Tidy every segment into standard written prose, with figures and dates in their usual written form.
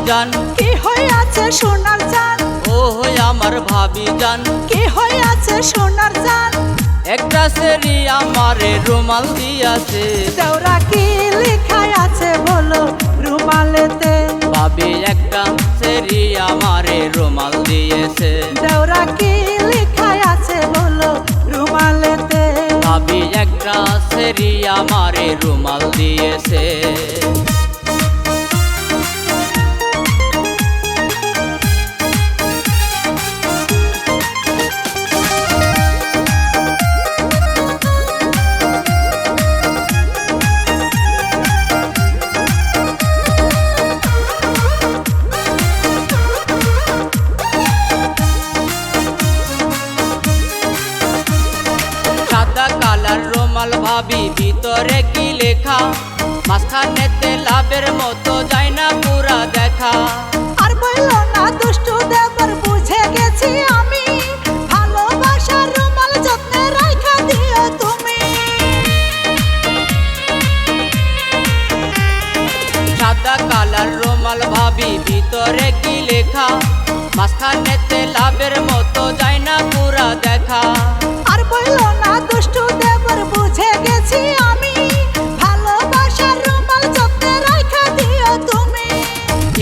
জান, কি হইয়াছে সোনার জান, ও হই আমার ভাবি জান, কি হইয়াছে সোনার জান। একটা সেরি আমারে রুমাল দিয়াছে, দেওরা কি লেখাই আছে বলো রুমালেতে, ভাবি একটা সেরি আমারে রুমাল দিয়েছে, দেওরা কি লেখাই আছে বলো রুমালেতে। ভাবি একটা সেরি আমারে রুমাল দিয়েছে। সাদা কালার রুমাল ভাবি ভিতরে কি লেখা, মাঝখানেতে লাভের মতো যায় না পুরা দেখা। আর বললো না দুষ্টু দেবর বুঝে গেছি আমি, ভালোবাসার রুমাল যত্নে রাখা দিও তুমি। সাদা কালার রুমাল ভাবি ভিতরে কি লেখা, মাঝখানেতে লাভের মতো যায় না পুরা দেখা। আর বললো না দুষ্টু দেবর বুঝে গেছি আমি, ভালোবাসার রুমাল যত্নে রাখা দিও তুমি।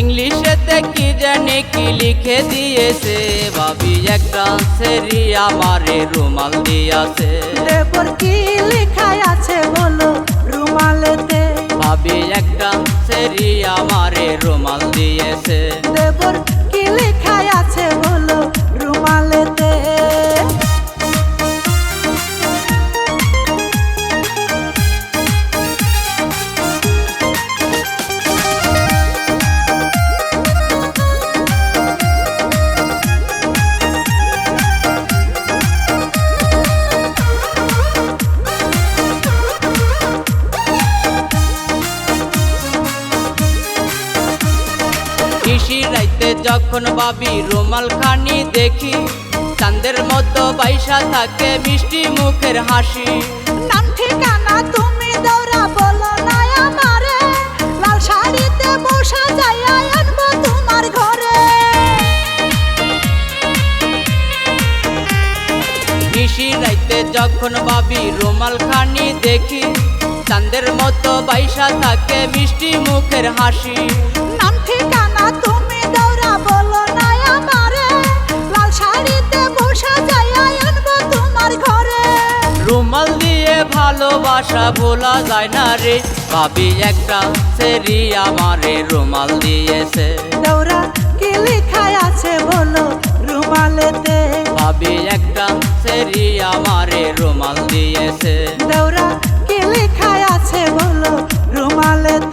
ইংলিশেতে কি জানি কি লিখে দিয়েছে, ভাবি একটা সেরি আমারে রুমাল দিয়াছে, দেবর কি লেখাই আছে বলো রুমালেতে, ভাবি একটা সেরি আমারে রুমাল দিয়েছে। দেবর কি লেখাই আছে বলো রুমালেতে। নিশি রাইতে যখন ভাবি রুমাল খানি দেখি, চাঁদের মতো বাইসা থাকে মিষ্টি মুখের হাসি। নাম ঠিকানা তুমি দেওরা বলো না আমারে, লাল শাড়িতে বসা যাইয়া আনবো তোমার ঘরে। নিশি রাইতে যখন ভাবি রুমাল খানি দেখি, চাঁদের মতো বাইসা থাকে মিষ্টি মুখের হাসি। নাম ঠিকানা তুমি দেওরা বলো না আমারে, লাল শাড়িতে বসা যাইয়া আনবো তোমার ঘরে। রুমাল দিয়ে ভালোবাসা ভোলা যায় না রে, ভাবি একটা সেরি আমারে রুমাল দিয়েছে, দেওরা কি লেখাই আছে বলো রুমালেতে, ভাবি একটা সেরি আমারে রুমাল দিয়েছে। দেওরা কি লেখাই আছে বলো রুমালেতে।